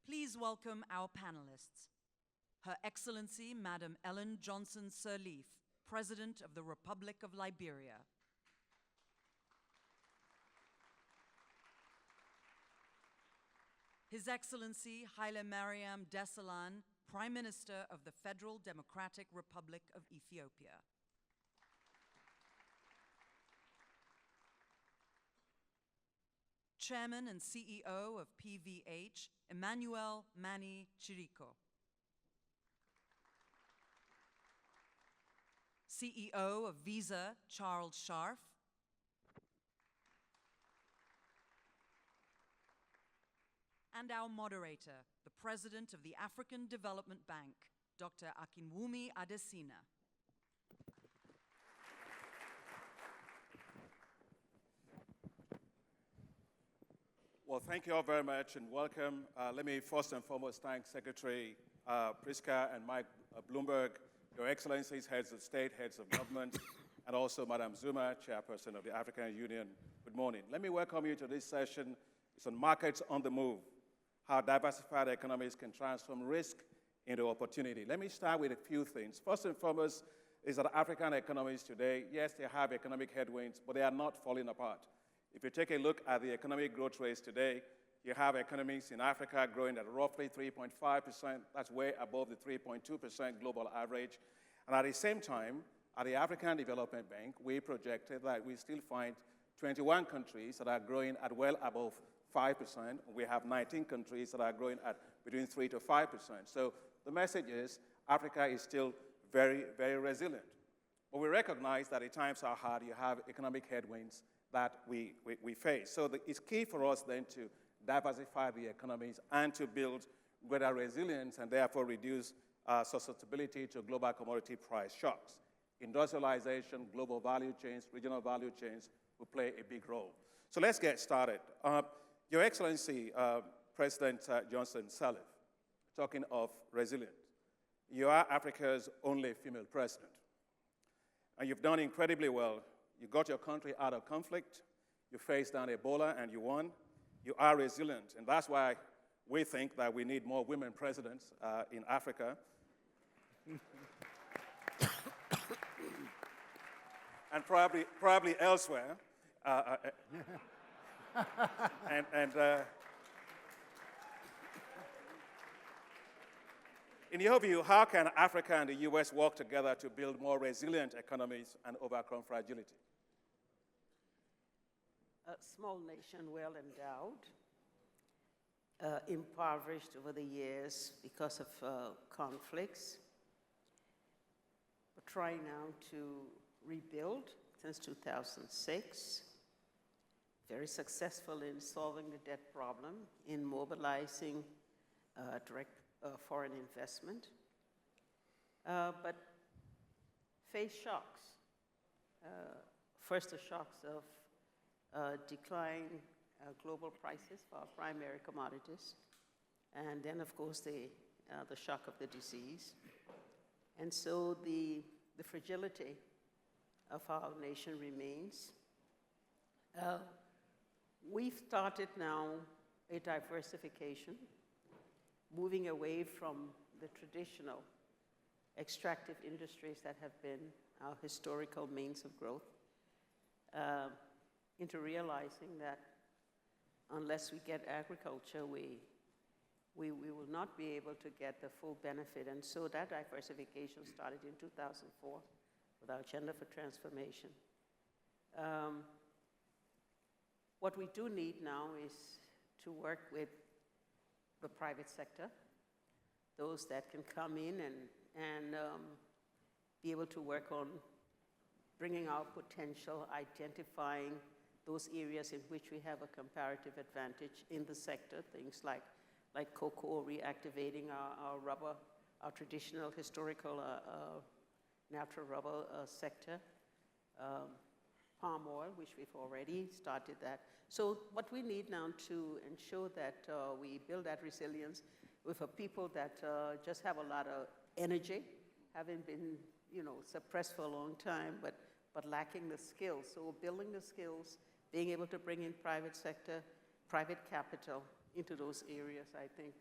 Please welcome our panelists. Her Excellency, Madam Ellen Johnson Sirleaf, President of the Republic of Liberia. His Excellency, Hailemariam Dessalegn, Prime Minister of the Federal Democratic Republic of Ethiopia. Chairman and CEO of PVH, Emanuel Manny Chirico. CEO of Visa, Charles Scharf. And our moderator, the President of the African Development Bank, Dr. Akinwumi Adesina. Well, thank you all very much and welcome. Let me first and foremost thank Secretary Priska and Mike Bloomberg, Your Excellencies, heads of state, heads of government, and also Madam Zuma, Chairperson of the African Union. Good morning. Let me welcome you to this session. It's on Markets on the Move, how diversified economies can transform risk into opportunity. Let me start with a few things. First and foremost is that African economies today, yes, they have economic headwinds, but they are not falling apart. If you take a look at the economic growth rates today, you have economies in Africa growing at roughly 3.5%. That's way above the 3.2% global average. And at the same time, at the African Development Bank, we projected that we still find 21 countries that are growing at well above 5%. We have 19 countries that are growing at between 3 to 5%. So the message is Africa is still very, very resilient. But we recognize that at times are hard. You have economic headwinds that we face. So it's key for us then to diversify the economies and to build greater resilience and therefore reduce susceptibility to global commodity price shocks. Industrialization, global value chains, regional value chains will play a big role. So let's get started. Your Excellency, President Johnson Sirleaf, talking of resilience. You are Africa's only female president. And you've done incredibly well. You got your country out of conflict. You faced down Ebola and you won. You are resilient. And that's why we think that we need more women presidents in Africa. And probably elsewhere. In your view, how can Africa and the U.S. work together to build more resilient economies and overcome fragility? A small nation, well endowed, impoverished over the years because of conflicts, but trying now to rebuild since 2006. Very successful in solving the debt problem, in mobilizing direct foreign investment, but face shocks. First, the shocks of decline global prices for our primary commodities, and then, of course, the shock of the disease. And so the fragility of our nation remains. We've started now a diversification, moving away from the traditional extractive industries that have been our historical means of growth, into realizing that unless we get agriculture, we will not be able to get the full benefit. And so that diversification started in 2004 with our Agenda for Transformation. What we do need now is to work with the private sector, those that can come in and be able to work on bringing our potential, identifying those areas in which we have a comparative advantage in the sector, things like cocoa, reactivating our rubber, our traditional historical natural rubber sector, palm oil, which we've already started that. So what we need now to ensure that we build that resilience with a people that just have a lot of energy, having been, suppressed for a long time, but lacking the skills. So building the skills, being able to bring in private sector, private capital into those areas, I think,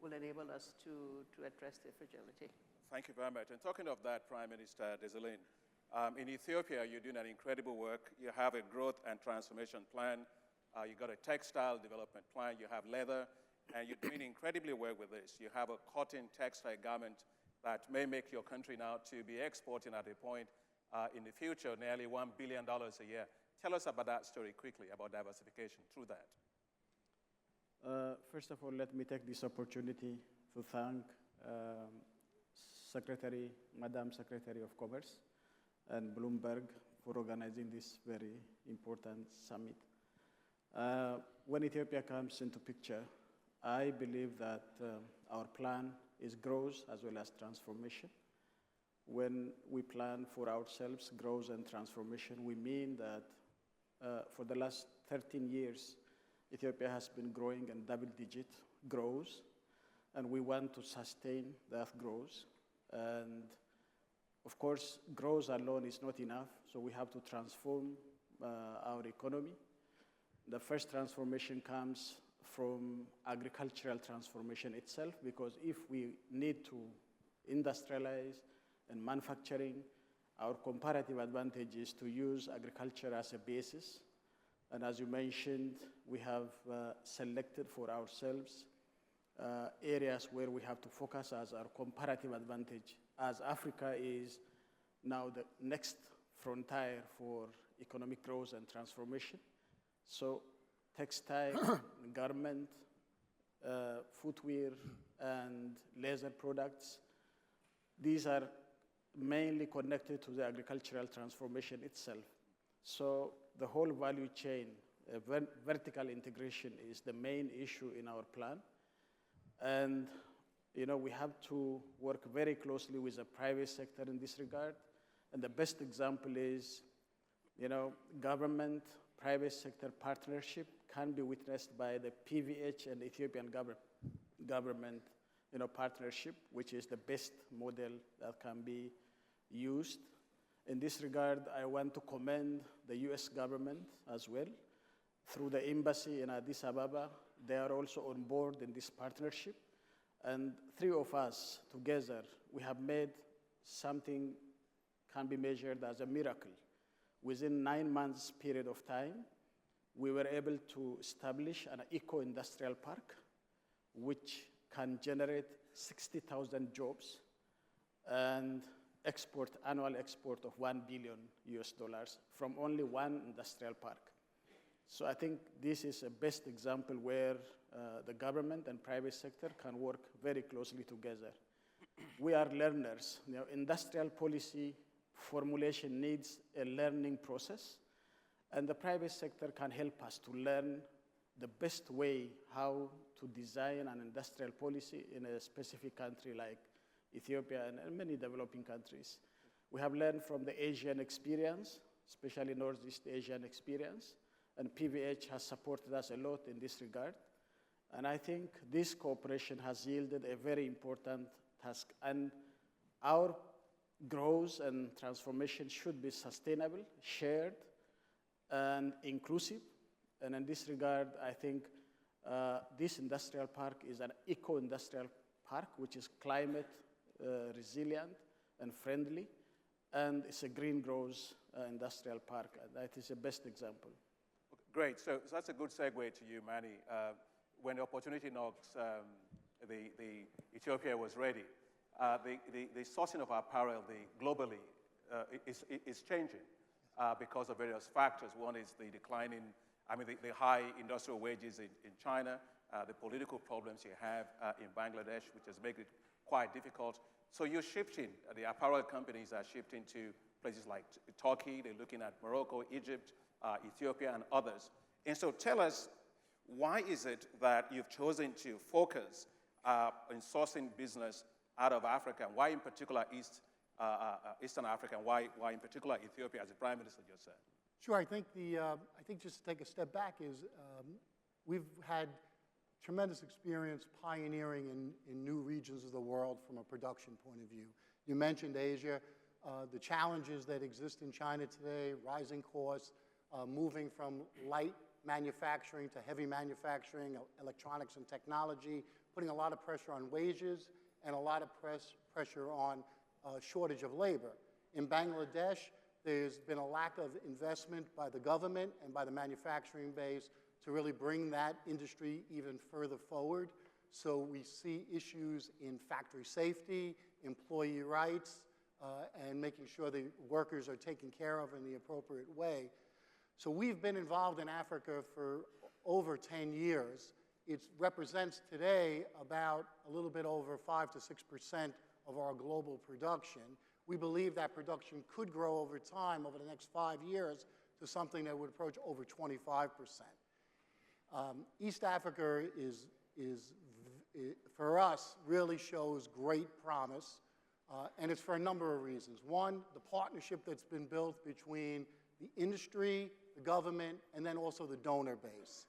will enable us to address their fragility. Thank you very much. And talking of that, Prime Minister Dessalegn, in Ethiopia, you're doing an incredible work. You have a growth and transformation plan. You've got a textile development plan. You have leather. And you're doing incredibly well with this. You have a cotton textile garment that may make your country now to be exporting at a point in the future nearly $1 billion a year. Tell us about that story quickly, about diversification through that. First of all, let me take this opportunity to thank Madam Secretary of Commerce and Bloomberg for organizing this very important summit. When Ethiopia comes into picture, I believe that our plan is growth as well as transformation. When we plan for ourselves, growth and transformation, we mean that for the last 13 years, Ethiopia has been growing in double-digit growth, and we want to sustain that growth. And of course, growth alone is not enough, so we have to transform our economy. The first transformation comes from agricultural transformation itself, because if we need to industrialize and manufacturing, our comparative advantage is to use agriculture as a basis. And as you mentioned, we have selected for ourselves areas where we have to focus as our comparative advantage, as Africa is now the next frontier for economic growth and transformation. So textile, garment, footwear, and leather products, these are mainly connected to the agricultural transformation itself. So the whole value chain, vertical integration is the main issue in our plan. And we have to work very closely with the private sector in this regard. And the best example is, government, private sector partnership can be witnessed by the PVH and Ethiopian government partnership, which is the best model that can be used. In this regard, I want to commend the U.S. government as well. Through the embassy in Addis Ababa, they are also on board in this partnership. And three of us together, we have made something can be measured as a miracle. Within 9 months period of time, we were able to establish an eco-industrial park, which can generate 60,000 jobs and annual export of $1 billion from only one industrial park. So I think this is a best example where the government and private sector can work very closely together. We are learners. Industrial policy formulation needs a learning process, and the private sector can help us to learn the best way how to design an industrial policy in a specific country like Ethiopia and many developing countries. We have learned from the Asian experience, especially Northeast Asian experience, and PVH has supported us a lot in this regard. And I think this cooperation has yielded a very important task. And our growth and transformation should be sustainable, shared, and inclusive. And in this regard, I think this industrial park is an eco-industrial park, which is climate resilient and friendly, and it's a green growth industrial park. That is the best example. Great. So that's a good segue to you, Manny. When the opportunity knocks, the Ethiopia was ready. The sourcing of apparel globally is changing because of various factors. One is the declining, the high industrial wages in China, the political problems you have in Bangladesh, which has made it quite difficult. So you're shifting, the apparel companies are shifting to places like Turkey, they're looking at Morocco, Egypt, Ethiopia, and others. And so tell us, why is it that you've chosen to focus in sourcing business out of Africa? Why in particular Eastern Africa, and why in particular Ethiopia, as the Prime Minister just said? Sure, I think just to take a step back is we've had tremendous experience pioneering in new regions of the world from a production point of view. You mentioned Asia, the challenges that exist in China today, rising costs, moving from light manufacturing to heavy manufacturing, electronics and technology, putting a lot of pressure on wages and a lot of pressure on shortage of labor. In Bangladesh, there's been a lack of investment by the government and by the manufacturing base to really bring that industry even further forward. So we see issues in factory safety, employee rights, and making sure the workers are taken care of in the appropriate way. So we've been involved in Africa for over 10 years. It represents today about a little bit over 5 to 6% of our global production. We believe that production could grow over time, over the next 5 years, to something that would approach over 25%. East Africa for us, really shows great promise, and it's for a number of reasons. One, the partnership that's been built between the industry, the government, and then also the donor base.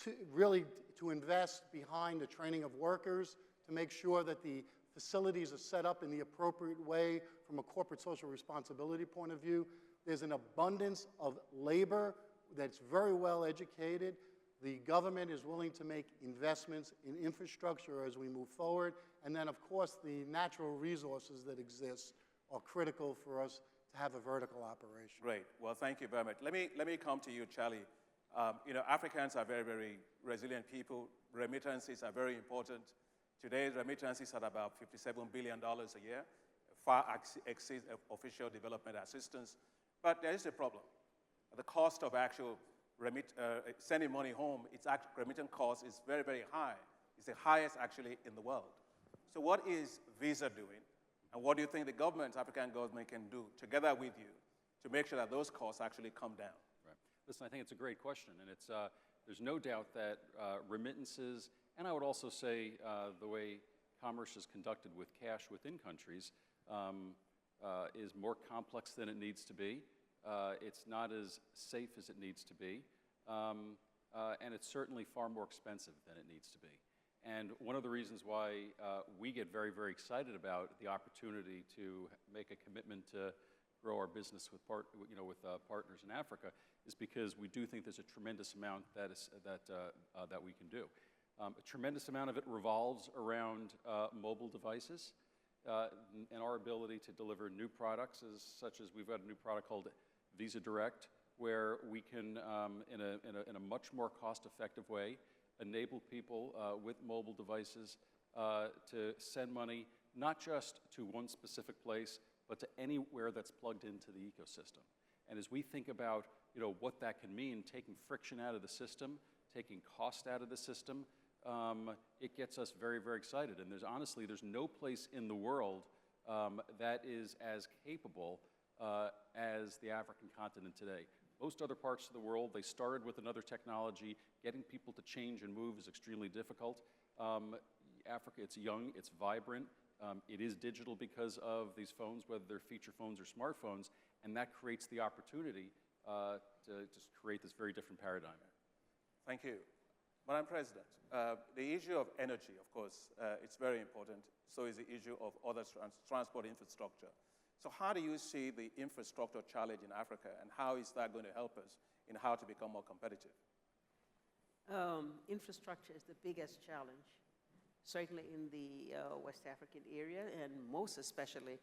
To invest behind the training of workers, to make sure that the facilities are set up in the appropriate way from a corporate social responsibility point of view. There's an abundance of labor that's very well educated. The government is willing to make investments in infrastructure as we move forward. And then, of course, the natural resources that exist are critical for us to have a vertical operation. Great. Well, thank you very much. Let me come to you, Charlie. Africans are very, very resilient people. Remittances are very important. Today, remittances are about $57 billion a year, far exceeds official development assistance. But there is a problem. The cost of actual sending money home, its remittance cost is very, very high. It's the highest actually in the world. So what is Visa doing? And what do you think the government, African government, can do together with you to make sure that those costs actually come down? Right. Listen, I think it's a great question. And it's, there's no doubt that remittances, and I would also say the way commerce is conducted with cash within countries is more complex than it needs to be. It's not as safe as it needs to be. And it's certainly far more expensive than it needs to be. And one of the reasons why we get very, very excited about the opportunity to make a commitment to grow our business with partners in Africa is because we do think there's a tremendous amount that we can do. A tremendous amount of it revolves around mobile devices and our ability to deliver new products, such as we've got a new product called Visa Direct, where we can, in a much more cost-effective way, enable people with mobile devices to send money not just to one specific place, but to anywhere that's plugged into the ecosystem. And as we think about what that can mean, taking friction out of the system, taking cost out of the system, it gets us very, very excited. And there's no place in the world that is as capable as the African continent today. Most other parts of the world, they started with another technology. Getting people to change and move is extremely difficult. Africa, it's young, it's vibrant. It is digital because of these phones, whether they're feature phones or smartphones, and that creates the opportunity to just create this very different paradigm. Thank you. Madam President, the issue of energy, of course, it's very important. So is the issue of other transport infrastructure. So how do you see the infrastructure challenge in Africa, and how is that going to help us in how to become more competitive? Infrastructure is the biggest challenge, certainly in the West African area, and most especially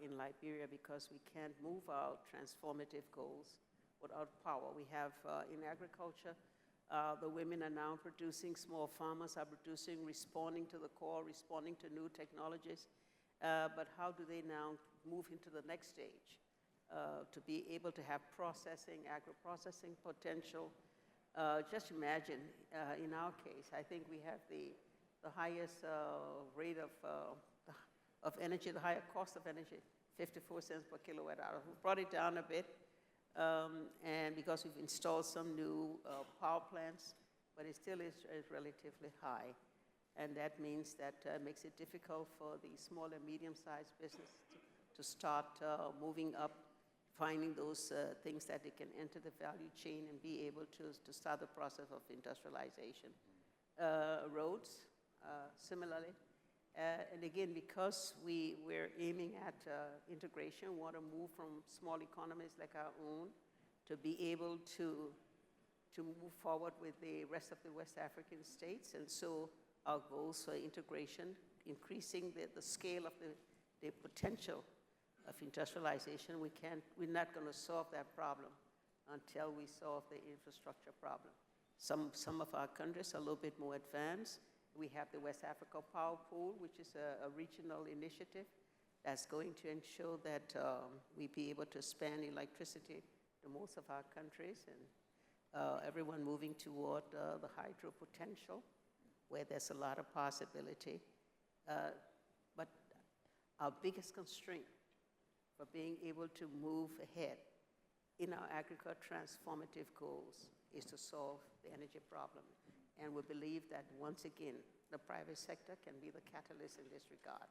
in Liberia, because we can't move our transformative goals without power. We have in agriculture, the women are now producing, small farmers are producing, responding to the call, responding to new technologies. But how do they now move into the next stage to be able to have processing, agro-processing potential? Just imagine, in our case, I think we have the highest rate of energy, the higher cost of energy, 54 cents per kilowatt hour. We brought it down a bit, and because we've installed some new power plants, but it still is relatively high. And that means that makes it difficult for the small and medium-sized business to start moving up, finding those things that they can enter the value chain and be able to start the process of industrialization. Roads, similarly. And again, because we're aiming at integration, want to move from small economies like our own to be able to to move forward with the rest of the West African states. And so our goals for integration, increasing the scale of the potential of industrialization, we're not going to solve that problem until we solve the infrastructure problem. Some of our countries are a little bit more advanced. We have the West Africa Power Pool, which is a regional initiative that's going to ensure that we be able to span electricity to most of our countries, and everyone moving toward the hydro potential, where there's a lot of possibility. But our biggest constraint for being able to move ahead in our agricultural transformative goals is to solve the energy problem. And we believe that, once again, the private sector can be the catalyst in this regard,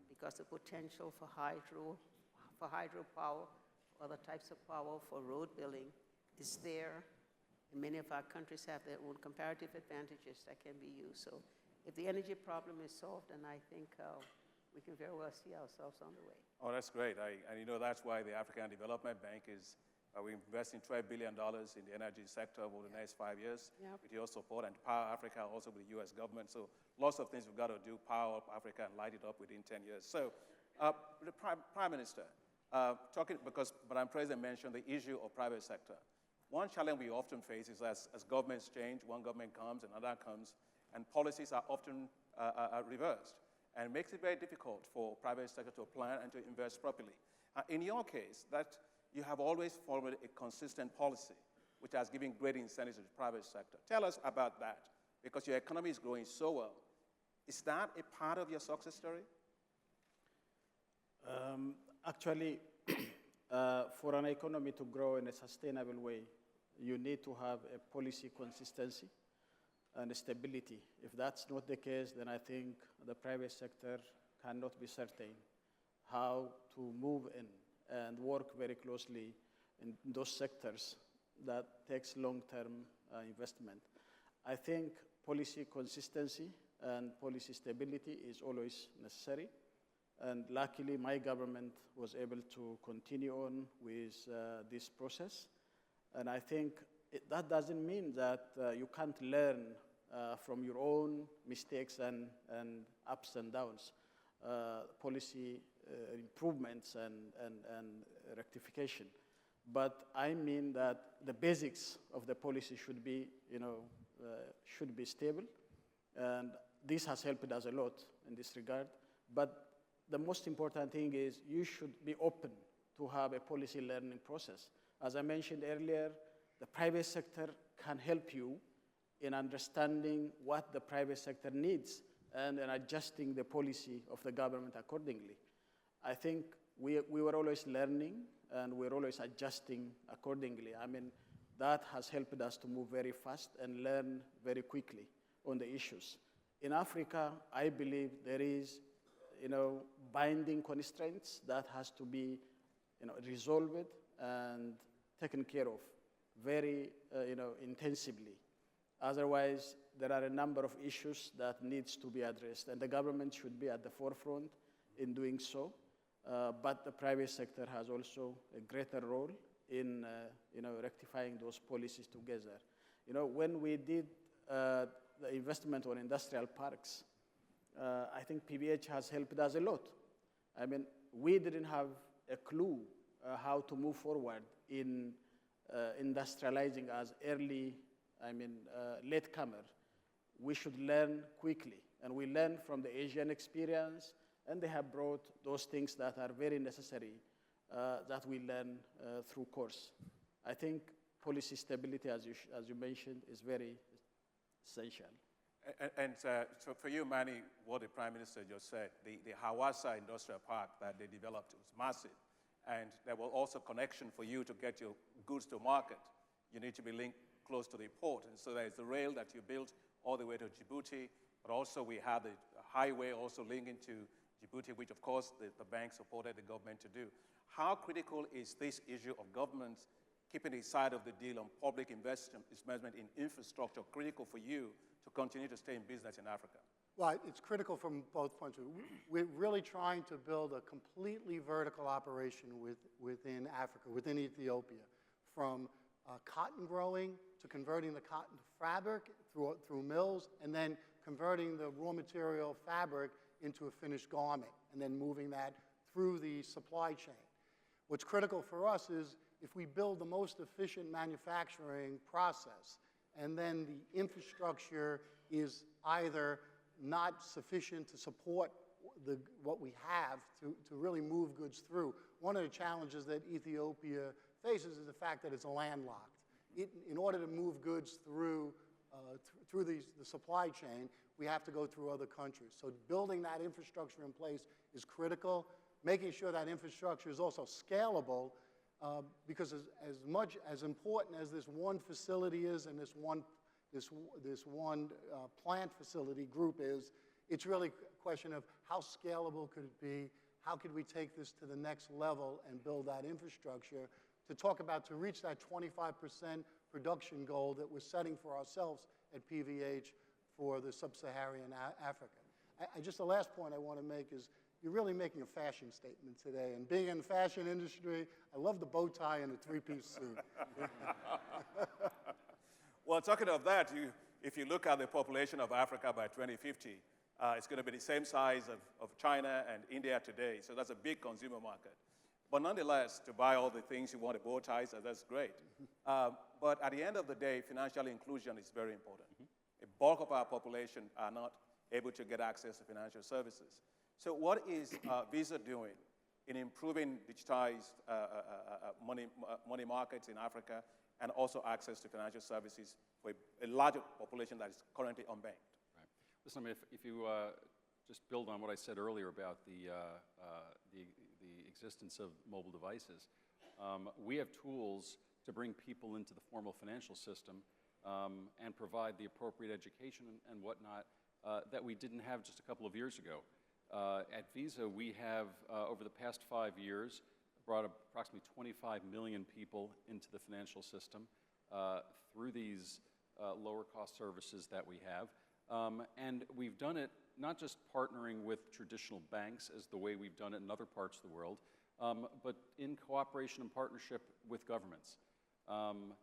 because the potential for hydropower, other types of power for road building is there. And many of our countries have their own comparative advantages that can be used. So if the energy problem is solved, then I think we can very well see ourselves on the way. Oh, that's great. And you know, that's why the African Development Bank is, we're investing $12 billion in the energy sector over the next 5 years with your support, and Power Africa also with the U.S. government. So lots of things we've got to do, power up Africa and light it up within 10 years. So the Prime Minister, because Madam President mentioned the issue of private sector. One challenge we often face is as governments change, one government comes, another comes, and policies are often reversed. And it makes it very difficult for private sector to plan and to invest properly. In your case, that you have always followed a consistent policy, which has given great incentives to the private sector. Tell us about that, because your economy is growing so well. Is that a part of your success story? Actually, for an economy to grow in a sustainable way, you need to have a policy consistency and stability. If that's not the case, then I think the private sector cannot be certain how to move in and work very closely in those sectors that takes long-term investment. I think policy consistency and policy stability is always necessary. And luckily, my government was able to continue on with this process. And I think that doesn't mean that you can't learn from your own mistakes and ups and downs, policy improvements and rectification. But I mean that the basics of the policy should be, should be stable. And this has helped us a lot in this regard. But the most important thing is you should be open to have a policy learning process. As I mentioned earlier, the private sector can help you in understanding what the private sector needs and in adjusting the policy of the government accordingly. I think we were always learning and we're always adjusting accordingly. I mean, that has helped us to move very fast and learn very quickly on the issues. In Africa, I believe there is binding constraints that has to be, resolved and taken care of very, intensively. Otherwise, there are a number of issues that needs to be addressed, and the government should be at the forefront in doing so. But the private sector has also a greater role in, rectifying those policies together. When we did the investment on industrial parks, I think PBH has helped us a lot. I mean, we didn't have a clue how to move forward in industrializing as early, latecomer. We should learn quickly, and we learned from the Asian experience, and they have brought those things that are very necessary that we learn through course. I think policy stability, as you mentioned, is very essential. And so for you, Manny, what the Prime Minister just said, the Hawassa Industrial Park that they developed was massive. And there was also connection for you to get your goods to market. You need to be linked close to the port. And so there's the rail that you built all the way to Djibouti, but also we have the highway also linking to Djibouti, which of course the bank supported the government to do. How critical is this issue of governments keeping the side of the deal on public investment in infrastructure critical for you to continue to stay in business in Africa? Well, it's critical from both points of view. We're really trying to build a completely vertical operation within Africa, within Ethiopia, from cotton growing to converting the cotton to fabric through mills, and then converting the raw material fabric into a finished garment, and then moving that through the supply chain. What's critical for us is if we build the most efficient manufacturing process, and then the infrastructure is either not sufficient to support what we have to really move goods through. One of the challenges that Ethiopia faces is the fact that it's landlocked. In order to move goods through the supply chain, we have to go through other countries. So building that infrastructure in place is critical. Making sure that infrastructure is also scalable, because as important as this one facility is and this one plant facility group is, it's really a question of how scalable could it be, how could we take this to the next level and build that infrastructure to reach that 25% production goal that we're setting for ourselves at PVH for the sub-Saharan Africa. Just the last point I want to make is you're really making a fashion statement today. And being in the fashion industry, I love the bow tie and the three-piece suit. Well, talking of that, if you look at the population of Africa by 2050, it's going to be the same size of China and India today. So that's a big consumer market. But nonetheless, to buy all the things you want, the bow ties, that's great. But at the end of the day, financial inclusion is very important. A bulk of our population are not able to get access to financial services. So what is Visa doing in improving digitized money markets in Africa and also access to financial services for a larger population that is currently unbanked? Right. Listen, I mean, if you just build on what I said earlier about the existence of mobile devices, we have tools to bring people into the formal financial system and provide the appropriate education and whatnot that we didn't have just a couple of years ago. At Visa, we have, over the past 5 years, brought approximately 25 million people into the financial system through these lower-cost services that we have. And we've done it not just partnering with traditional banks as the way we've done it in other parts of the world, but in cooperation and partnership with governments.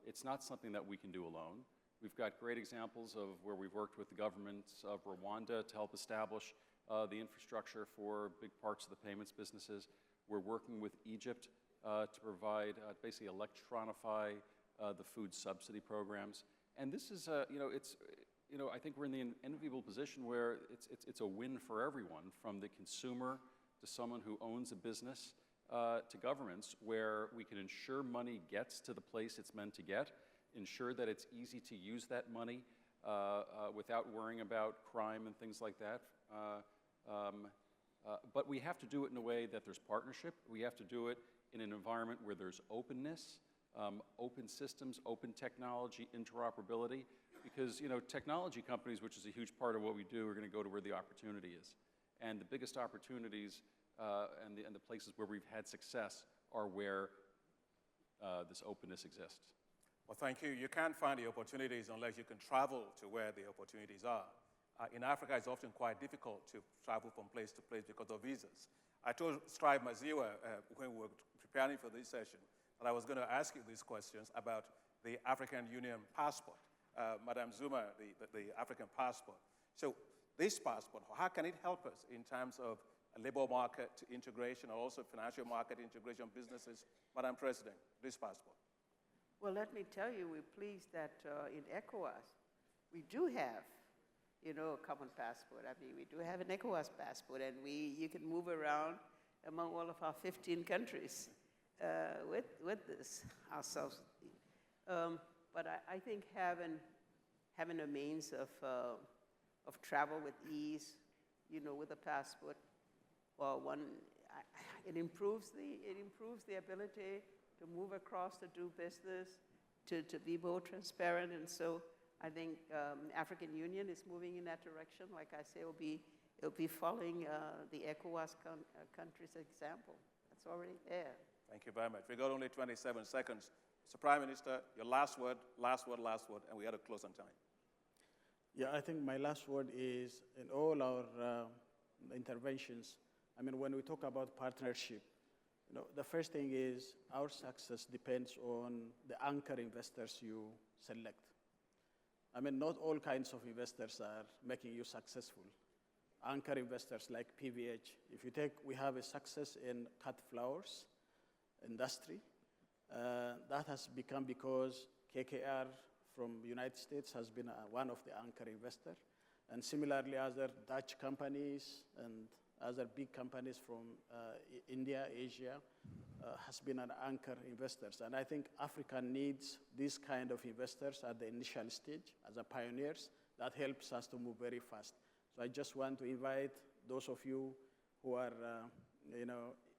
It's not something that we can do alone. We've got great examples of where we've worked with the governments of Rwanda to help establish the infrastructure for big parts of the payments businesses. We're working with Egypt to provide, basically electronify the food subsidy programs. And this is, I think we're in the enviable position where it's a win for everyone, from the consumer to someone who owns a business to governments, where we can ensure money gets to the place it's meant to get, ensure that it's easy to use that money without worrying about crime and things like that. But we have to do it in a way that there's partnership. We have to do it in an environment where there's openness, open systems, open technology, interoperability. Because technology companies, which is a huge part of what we do, are going to go to where the opportunity is. And the biggest opportunities and the places where we've had success are where this openness exists. Well, thank you. You can't find the opportunities unless you can travel to where the opportunities are. In Africa, it's often quite difficult to travel from place to place because of visas. I told Scribe Maziwa when we were preparing for this session that I was going to ask you these questions about the African Union passport. Madam Zuma, the African passport. So this passport, how can it help us in terms of labor market integration or also financial market integration businesses? Madam President, this passport. Well, let me tell you, we're pleased that in ECOWAS, we do have, a common passport. I mean, we do have an ECOWAS passport, and you can move around among all of our 15 countries with this ourselves. But I think having a means of travel with ease, with a passport, well, it improves the ability to move across to do business, to be more transparent, and so I think African Union is moving in that direction. Like I say, it'll be following the ECOWAS countries' example. That's already there. Thank you very much. We got only 27 seconds. So, Prime Minister, your last word, and we got to close on time. Yeah, I think my last word is, in all our interventions, I mean, when we talk about partnership, the first thing is our success depends on the anchor investors you select. I mean, not all kinds of investors are making you successful. Anchor investors like PVH, if you take, we have a success in cut flowers industry. That has become because KKR from the United States has been one of the anchor investors. And similarly, other Dutch companies and other big companies from India, Asia, has been an anchor investors. And I think Africa needs these kind of investors at the initial stage as a pioneers. That helps us to move very fast. So I just want to invite those of you who are,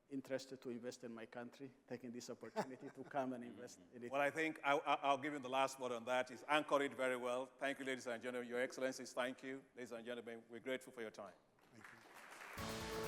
interested to invest in my country, taking this opportunity to come and invest in it. Well, I think I'll give you the last word on that. Is anchor it very well. Thank you, ladies and gentlemen. Your Excellencies, thank you. Ladies and gentlemen, we're grateful for your time. Thank you.